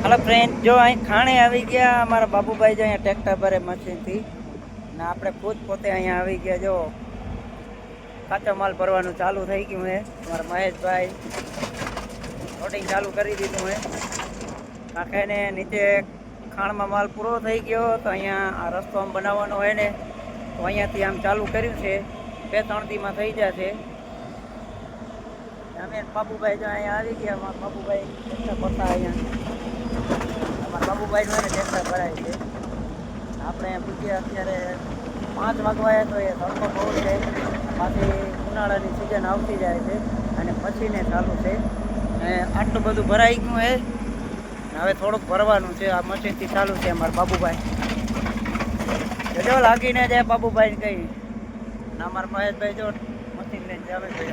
હાલો friend, જો અહીં ખાણે આવી ગયા અમારા બાબુભાઈ જો અહીંયા ટ્રેક્ટર ભરે મશીનથી ને આપણે ખુદ પોતે અહીંયા આવી ગયા. જો કાચો માલ ભરવાનું ચાલુ થઈ ગયું હે. અમારા મહેશભાઈ લોડિંગ ચાલુ કરી દીધું હે. કાંખે ને નીચે ખાણમાં માલ પૂરો થઈ ગયો તો અહીંયા આ રસ્તો આમ બનાવવાનો હોય ને તો અહીંયાથી આમ ચાલુ કર્યું છે. 2-3 દીમાં થઈ જશે. અમે બાબુભાઈ જો અહીંયા આવી ગયા. અમારા બાબુભાઈ ટ્રેક્ટર ભરતા અહીંયા અમારા બાબુભાઈનું એને ટ્રેક્ટર ભરાય છે. આપણે પૂછીએ અત્યારે 5 વાગવાયા તો એ તડકો બહુ છે. પાછી ઉનાળાની સિઝન આવતી જાય છે અને પછીને ચાલુ છે. આટલું બધું ભરાઈ ગયું છે. હવે થોડુંક ભરવાનું છે. આ મશીનથી ચાલુ છે અમારા બાબુભાઈ. જો લાગીને જાય બાબુભાઈ કઈ ના અમારા મહેશભાઈ જો મશીન લઈને જાવે છે.